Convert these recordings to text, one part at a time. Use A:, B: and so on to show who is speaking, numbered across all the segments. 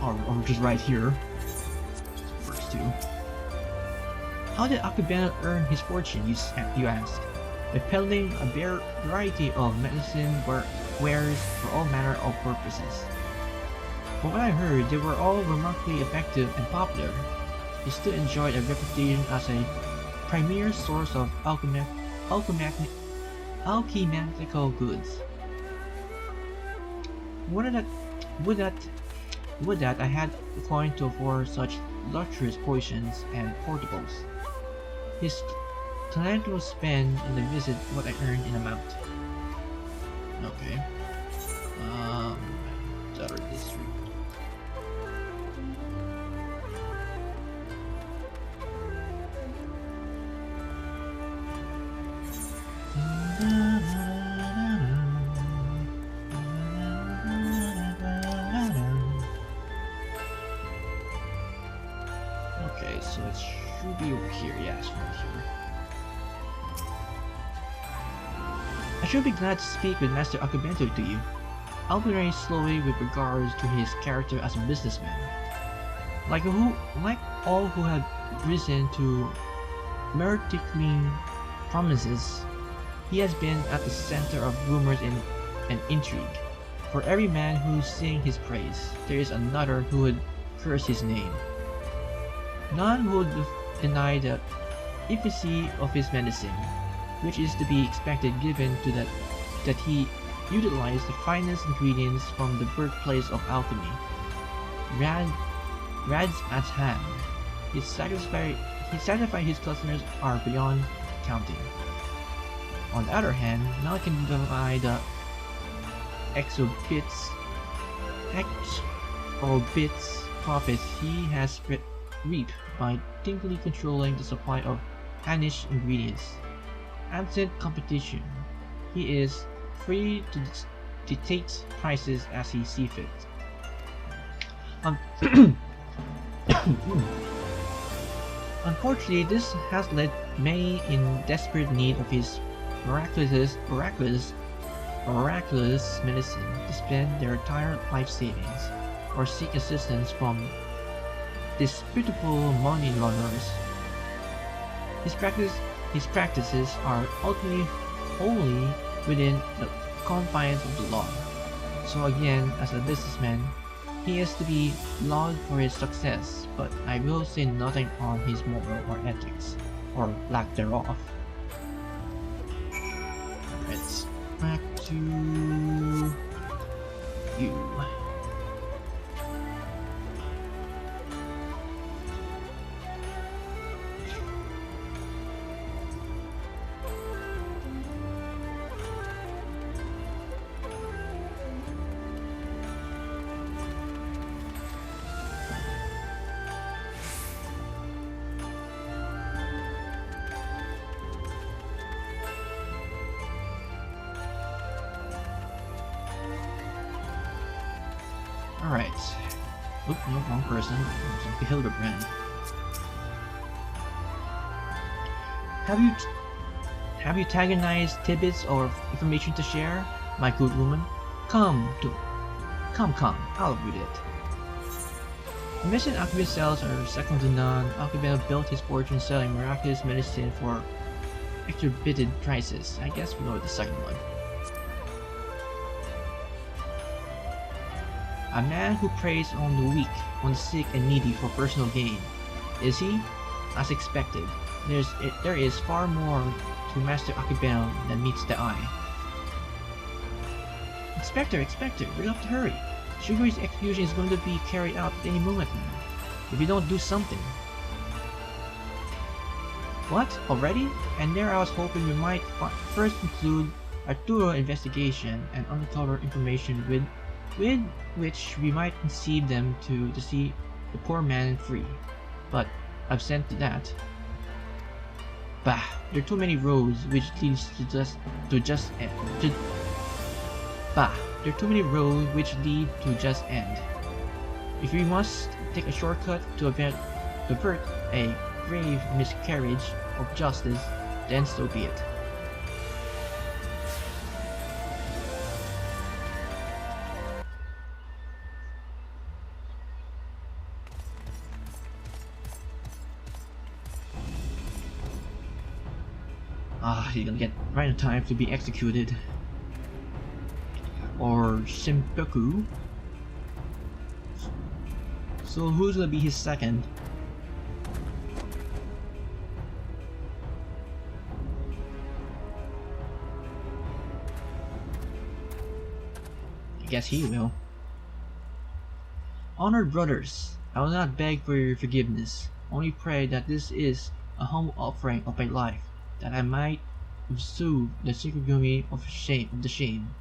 A: or just right here. First two. How did Akebono earn his fortune, you ask? By peddling a variety of medicine wares for all manner of purposes. From what I heard, they were all remarkably effective and popular. He still enjoyed a reputation as a premier source of alchemical goods. Would that I had the coin to afford such luxurious potions and portables. His talent was spent in the visit what I earned in amount. Okay. Other district. Okay, so it should be over here. Yes, right here. I should be glad to speak with Master Akebono to you. I'll be very slowly with regards to his character as a businessman. Like all who have risen to meritocratic promises, he has been at the center of rumors and intrigue. For every man who sings his praise, there is another who would curse his name. None would deny the efficacy of his medicine, which is to be expected given to that he utilized the finest ingredients from the birthplace of alchemy, Rad's at hand. He satisfied his customers are beyond counting. On the other hand, none can deny the exorbitant profits he has reaped by distinctly controlling the supply of Anish ingredients. Absent competition, he is free to dictate prices as he sees fit. Unfortunately, this has led many in desperate need of his miraculous medicine to spend their entire life savings or seek assistance from disputable money launderers. His practices are ultimately wholly within the confines of the law. So again, as a businessman, he is to be lauded for his success, but I will say nothing on his moral or ethics, or lack thereof. Let's back to you. Alright. Oop, no, wrong person. Hildibrand. Have you antagonized tidbits or information to share, my good woman? Come, I'll read it. The mission alchemy cells are second to none. Akebono built his fortune selling miraculous medicine for exorbitant prices. I guess we know the second one. A man who preys on the weak, on the sick and needy for personal gain. Is he? As expected, there is far more to Master Akebono than meets the eye. Inspector, we have to hurry. Sugari's execution is going to be carried out at any moment now. If you don't do something. What? Already? And there I was hoping we might first conclude a thorough investigation and uncover information with which we might conceive them to see the poor man free. But absent to that, bah, there are too many roads which leads there are too many roads which lead to just end. If we must take a shortcut to avert a grave miscarriage of justice, then so be it. Ah, he's gonna get right in time to be executed. Or Shimpeku. So who's gonna be his second? I guess he will. Honored brothers, I will not beg for your forgiveness, only pray that this is a humble offering of my life, that I might absolve the Sekiseigumi of the shame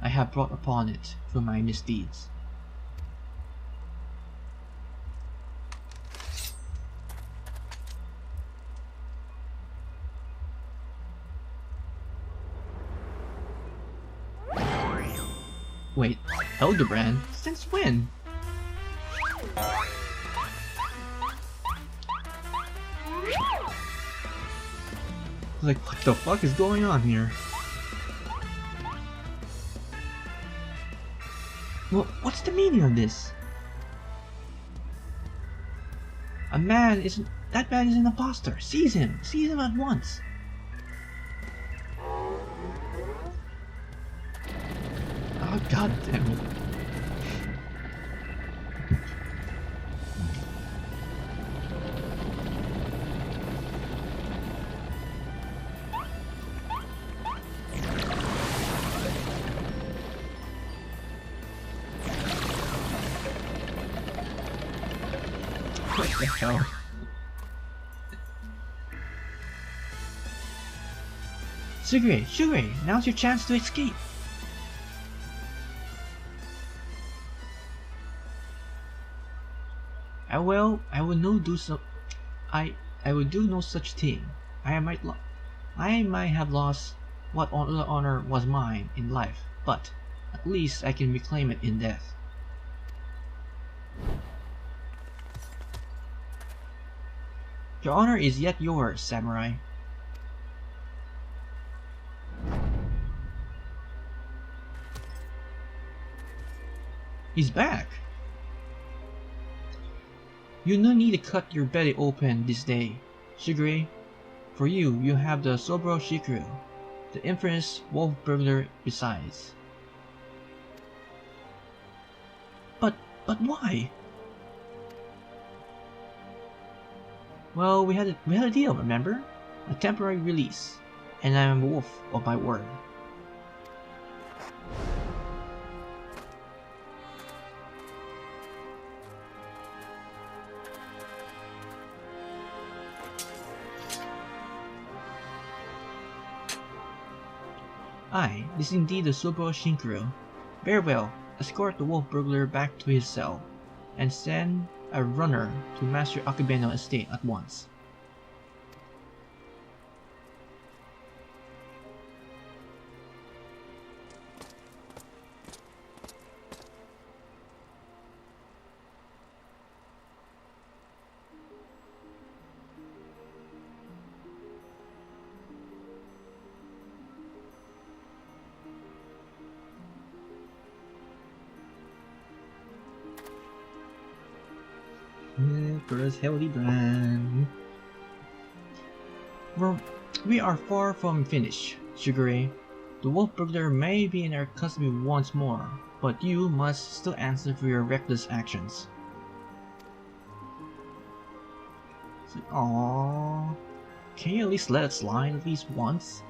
A: I have brought upon it through my misdeeds. Wait, Hildibrand? Since when? Like, what the fuck is going on here? Well, what's the meaning of this? That man is an imposter. Seize him at once. Oh, god damn it. What the hell? Sugure, now's your chance to escape. I will do no such thing. I might have lost what honor was mine in life, but at least I can reclaim it in death. Your honor is yet yours, samurai. He's back. You no need to cut your belly open this day, Shigure. For you have the Soboro Sukehiro, the infamous Wolf Burglar besides. But why? Well, we had a deal, remember? A temporary release, and I am a wolf of my word. Aye, this is indeed the Soboro Sukehiro. Very well, escort the Wolf Burglar back to his cell, and send a runner to Master Akebono estate at once. First Hildibrand. We are far from finished, Shigure. The Wolf Burglar may be in our custody once more, but you must still answer for your reckless actions. Aww. Can you at least let it slide at least once?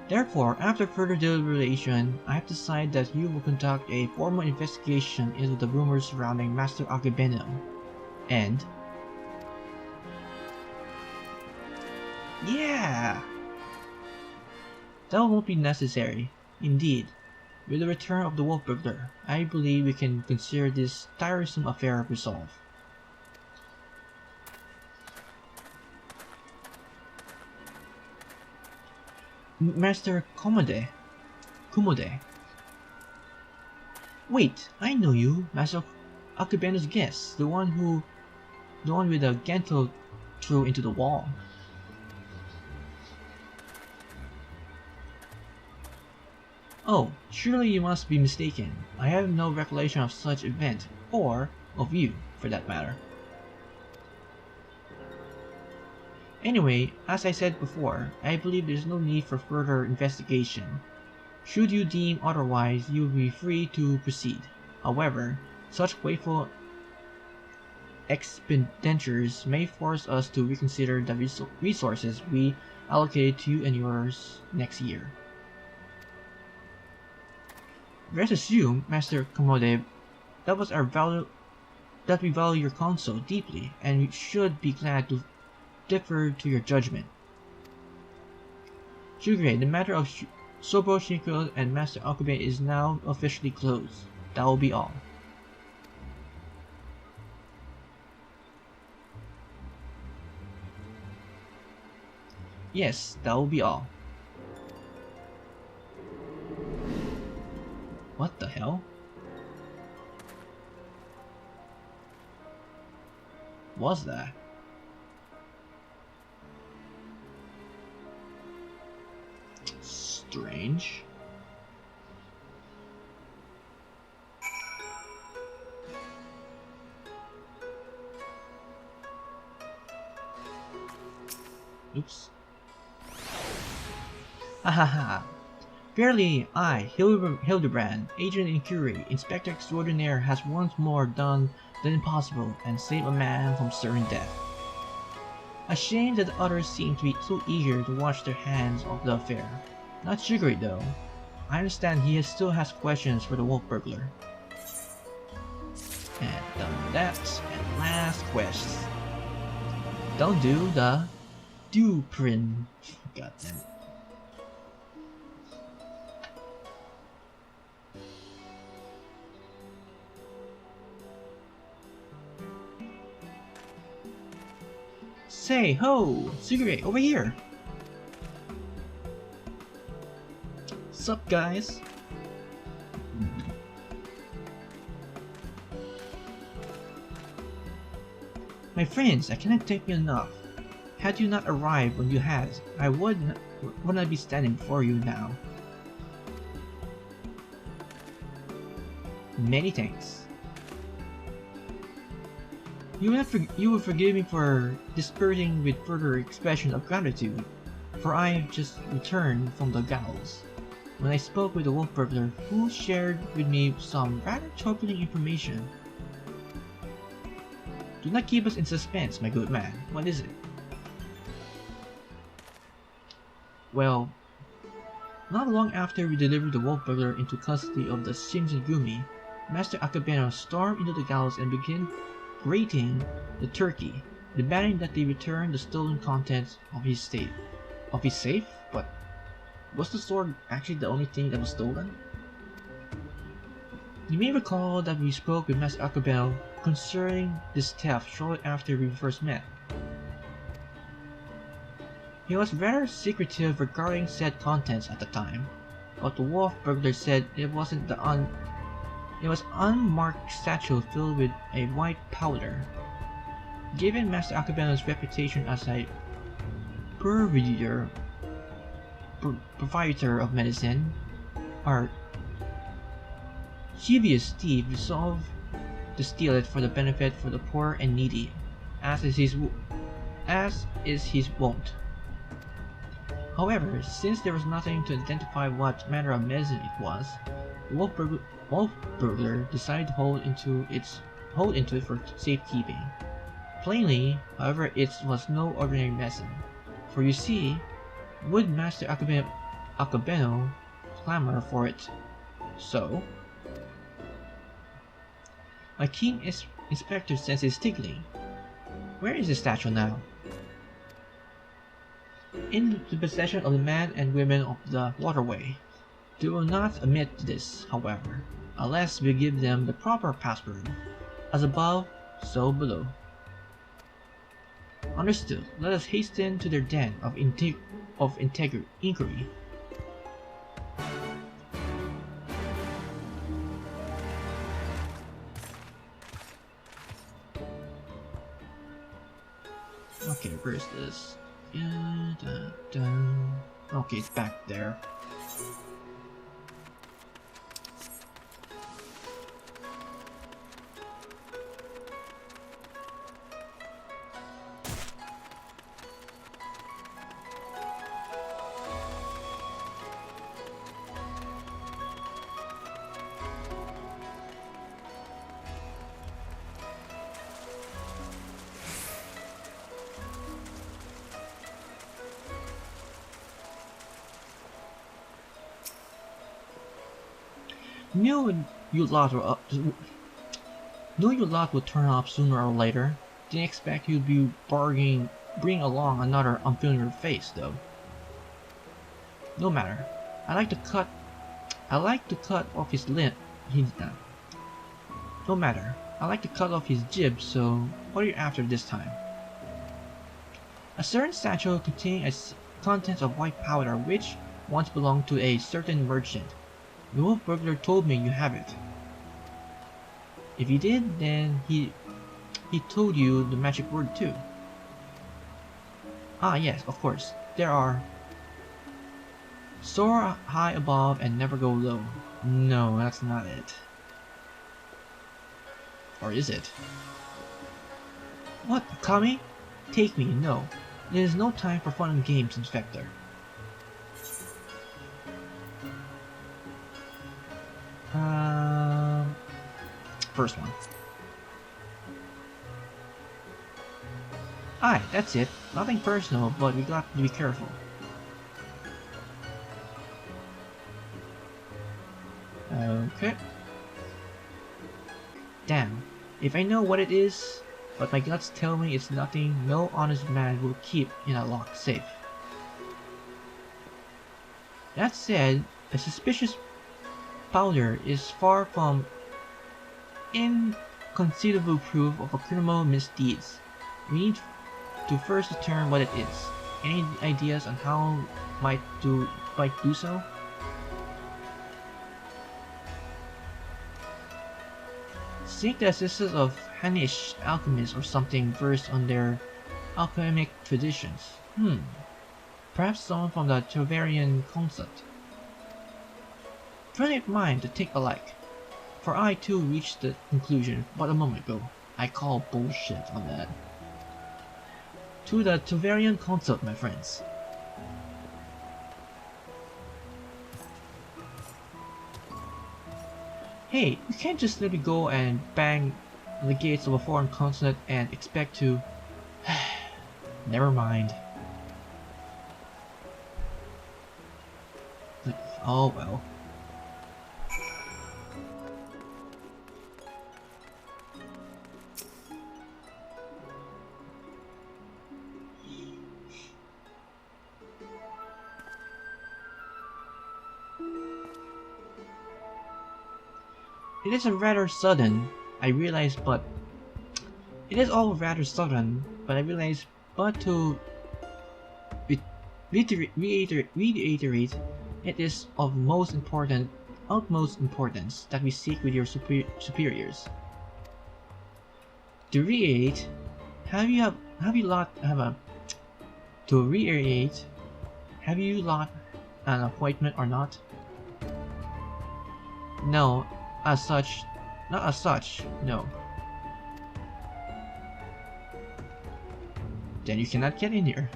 A: Therefore, after further deliberation, I have decided that you will conduct a formal investigation into the rumors surrounding Master Akebono, and... yeah! That won't be necessary. Indeed, with the return of the Wolf Burglar, I believe we can consider this tiresome affair resolved. Master Kumode. Wait, I know you, Master Akebono's guest, the one with the Gento threw into the wall. Oh, surely you must be mistaken. I have no recollection of such event, or of you, for that matter. Anyway, as I said before, I believe there's no need for further investigation. Should you deem otherwise, you will be free to proceed. However, such wasteful expenditures may force us to reconsider the resources we allocated to you and yours next year. Rest assume, Master Komode, that we value your counsel deeply, and we should be glad to defer to your judgment. Shugure, the matter of Soboro Sukehiro and Master Akebono is now officially closed. That will be all. Yes, that will be all. What the hell? Was that? Strange. Oops. Hahaha. Verily, I, Hildibrand, agent in Curie, Inspector Extraordinaire, has once more done the impossible and saved a man from certain death. A shame that the others seem to be so eager to wash their hands of the affair. Not Shugure though. I understand he still has questions for the Wolf Burglar. And done that, and last quest. Don't do the Dewprism. God damn it. Say, ho! Sugure, over here! Sup, guys? My friends, I cannot thank you enough. Had you not arrived when you had, I would not be standing before you now. Many thanks. You will forgive me for dispiriting with further expression of gratitude, for I have just returned from the gaols. When I spoke with the Wolf Burglar, who shared with me some rather troubling information. Do not keep us in suspense, my good man. What is it? Well, not long after we delivered the Wolf Burglar into custody of the Sekiseigumi, Master Akebono stormed into the gallows and began grating the turkey, demanding that they return the stolen contents of his safe. But was the sword actually the only thing that was stolen? You may recall that we spoke with Master Akebono concerning this theft shortly after we first met. He was rather secretive regarding said contents at the time, but the Wolf Burglar said it wasn't it was unmarked satchel filled with a white powder. Given Master Akebono's reputation as a provider of medicine, our devious thief resolved to steal it for the benefit for the poor and needy, as is his wont. However, since there was nothing to identify what manner of medicine it was, the Wolf Burglar decided to hold into it for safekeeping. Plainly, however, it was no ordinary medicine, for you see, would Master Akebono clamor for it? So, my keen inspector senses tingling. Where is the statue now? In the possession of the men and women of the waterway. They will not admit this, however, unless we give them the proper password. As above, so below. Understood. Let us hasten to their den of inquiry. Okay, where is this? Okay, it's back there. Knew you lot were up. Knew you lot would turn up sooner or later. Didn't expect you'd be bring along another unfamiliar face, though. No matter. I like to cut off his lip. No matter. I like to cut off his jib. So what are you after this time? A certain satchel containing contents of white powder, which once belonged to a certain merchant. The Wolf Burglar told me you have it. If he did, then he told you the magic word too. Ah yes, of course. There are soar high above and never go low. No, that's not it. Or is it? What, Kami? Take me, no. There is no time for fun and games, Inspector. First one. Aye, that's it. Nothing personal, but we got to be careful. Okay. Damn. If I know what it is, but my guts tell me it's nothing, no honest man will keep in a locked safe. That said, a suspicious powder is far from inconceivable proof of a criminal misdeeds. We need to first determine what it is. Any ideas on how might do so? Seek the assistance of Hanish alchemists or something versed on their alchemic traditions. Perhaps someone from the Tavarian concept. Friendly of mine to take a like. For I too reached the conclusion but a moment ago. I call bullshit on that. To the Tavarian concept, my friends. Hey, you can't just let me go and bang the gates of a foreign continent and expect to... Never mind. Oh well. It is rather sudden, I realize, but it is all rather sudden, but I realize, but to reiterate, it is of utmost importance that we seek with your superiors. To reiterate, have you lot an appointment or not? No. Not as such, no. Then you cannot get in here.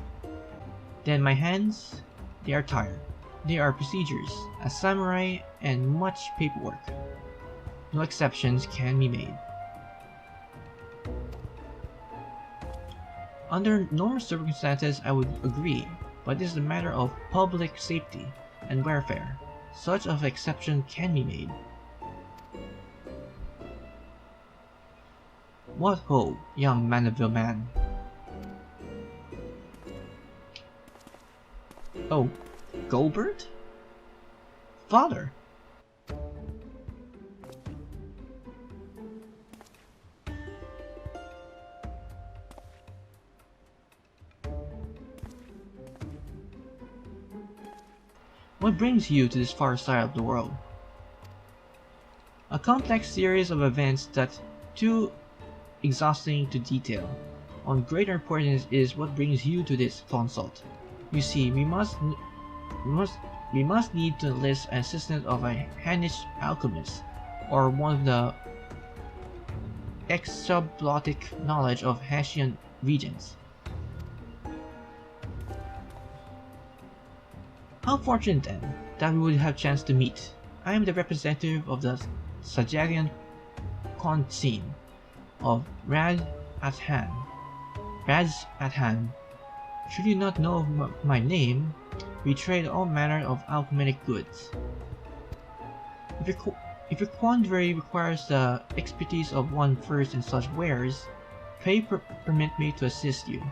A: Then my hands, they are tired. They are procedures, a samurai, and much paperwork. No exceptions can be made. Under normal circumstances, I would agree, but this is a matter of public safety and welfare. Such of exception can be made. What ho, young Manaville man? Oh, Goldbert? Father! What brings you to this far side of the world? A complex series of events that too exhausting to detail. On greater importance is what brings you to this consult. You see, we must need to enlist an assistant of a Hanish alchemist, or one of the exotic knowledge of Haitian regions. How fortunate then that we would have chance to meet. I am the representative of the Sajarian Consin of Radz at hand. Should you not know my name, we trade all manner of alchemic goods. If your quandary requires the expertise of one versed in such wares, pray permit me to assist you.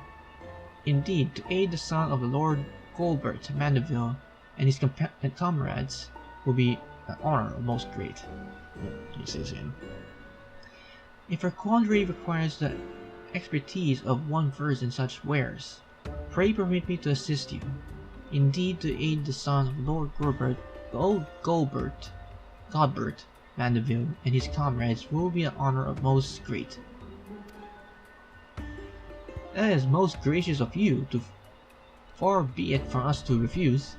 A: Indeed, to aid the son of the Lord Golbert Mandeville and his comrades will be an honor most great. He says in. If your quandary requires the expertise of one versed in such wares, pray permit me to assist you. Indeed, to aid the son of Lord Godbert Mandeville and his comrades will be an honor of most great. That is most gracious of you, to far be it from us to refuse.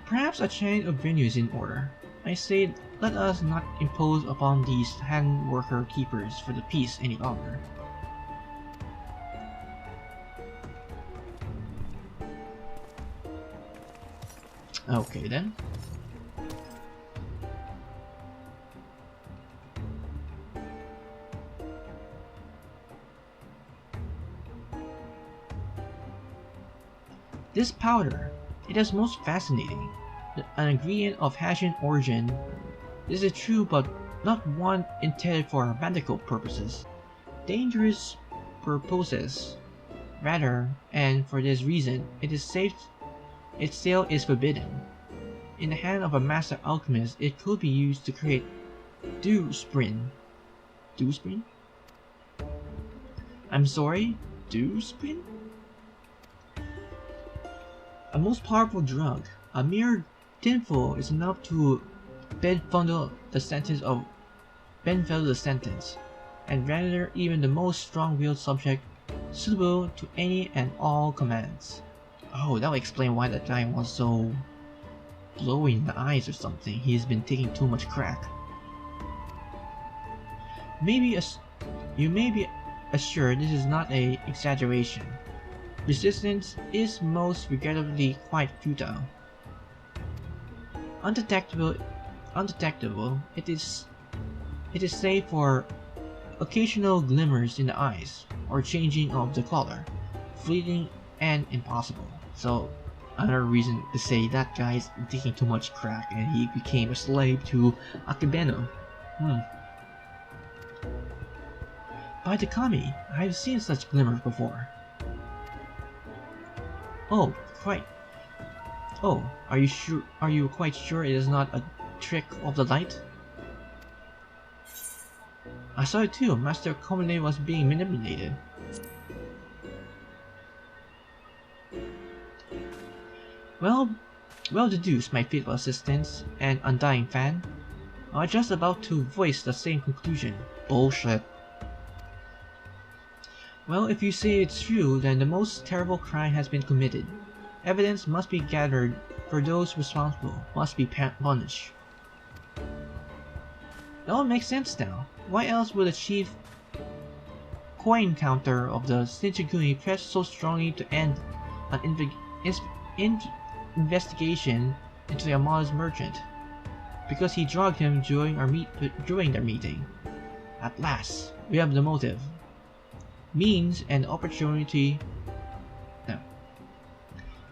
A: Perhaps a change of venue is in order. I say, let us not impose upon these hand-worker keepers for the peace any longer. Okay then. This powder, it is most fascinating. An ingredient of Haitian origin. This is true, but not one intended for medical purposes. Dangerous purposes, rather, and for this reason, it is safe. Its sale is forbidden. In the hand of a master alchemist, it could be used to create Dewprism. Dewprism? I'm sorry, Dewprism? A most powerful drug. A mere tinful is enough to bedfellow the sentence, and render even the most strong-willed subject suitable to any and all commands. Oh, that would explain why that guy was so glowing in the eyes or something. He's been taking too much crack. You may be assured this is not an exaggeration. Resistance is most regrettably quite futile. Undetectable, it is save for occasional glimmers in the eyes, or changing of the color, fleeting and impossible. So, another reason to say that guy is taking too much crack and he became a slave to Akebono. By the kami, I have seen such glimmers before. Oh, quite. Oh, are you sure? Are you quite sure it is not a trick of the light? I saw it too. Master Komune was being manipulated. Well deduced, my faithful assistants and undying fan. I was just about to voice the same conclusion. Bullshit. Well, if you say it's true, then the most terrible crime has been committed. Evidence must be gathered, for those responsible must be punished. That all makes sense now. Why else would the chief coin counter of the Sekiseigumi press so strongly to end an investigation into a modest merchant? Because he drugged him during their meeting. At last, we have the motive, means, and opportunity. No.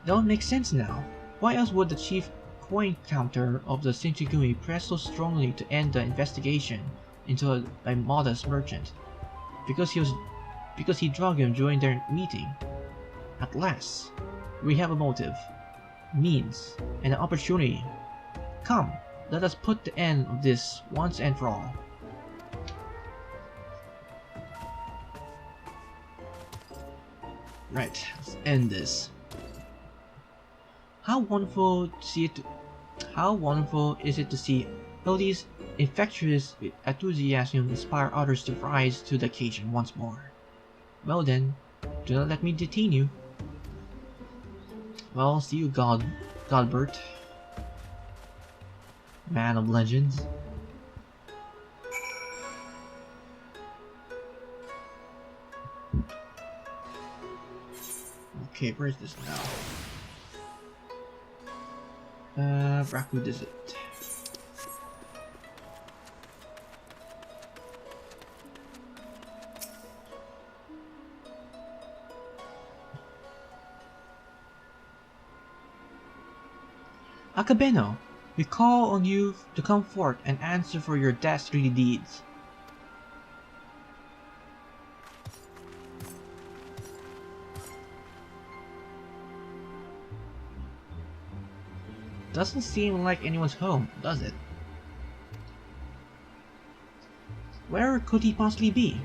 A: That would make sense now. Why else would the chief coin counter of the Sekiseigumi press so strongly to end the investigation into a modest merchant? Because he drugged him during their meeting. At last, we have a motive, means, and an opportunity. Come, let us put the end of this once and for all. Right, let's end this. How wonderful is it to see Hildy's infectious enthusiasm inspire others to rise to the occasion once more. Well then, do not let me detain you. Well, see you, Godbert, man of legends. Okay, where's this now? Raku Desert. Akebono, we call on you to come forth and answer for your dastardly deeds. Doesn't seem like anyone's home, does it? Where could he possibly be?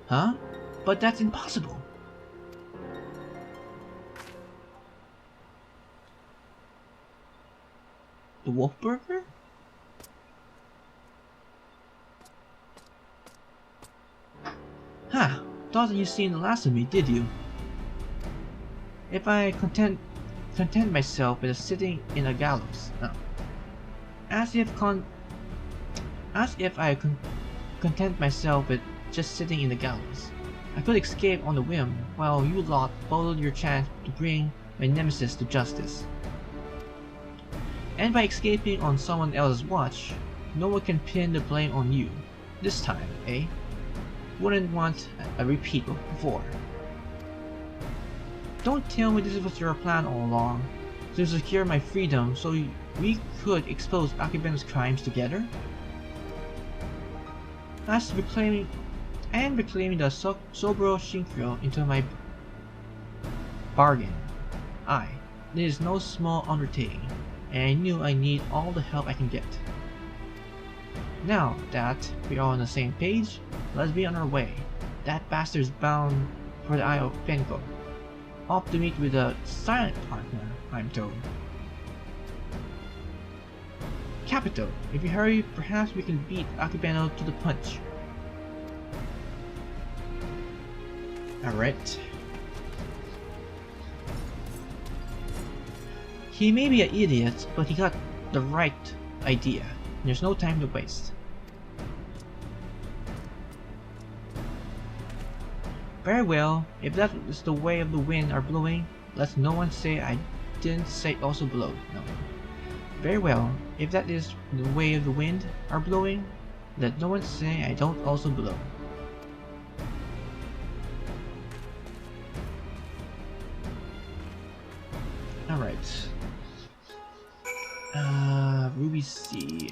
A: Huh? But that's impossible. The Wolf Burglar? Ha! Thought you seen the last of me, did you? If I content myself with sitting in a gallows, as if I content myself with just sitting in the gallows, I could escape on a whim while you lot followed your chance to bring my nemesis to justice. And by escaping on someone else's watch, no one can pin the blame on you. This time, eh? Wouldn't want a repeat of before. Don't tell me this was your plan all along, to secure my freedom so we could expose Akebono's crimes together? As reclaiming the Soboro Sukehiro into my bargain. It is no small undertaking, and I knew I need all the help I can get. Now that we are on the same page, let's be on our way. That bastard's bound for the Eye of Penko. Off to meet with a silent partner, I'm told. Capito, if you hurry, perhaps we can beat Akebono to the punch. Alright. He may be an idiot, but he got the right idea. There's no time to waste. Very well, if that is the way of the wind are blowing, let no one say I didn't say also blow. No. Very well, if that is the way of the wind are blowing, let no one say I don't also blow. Alright. Ruby C.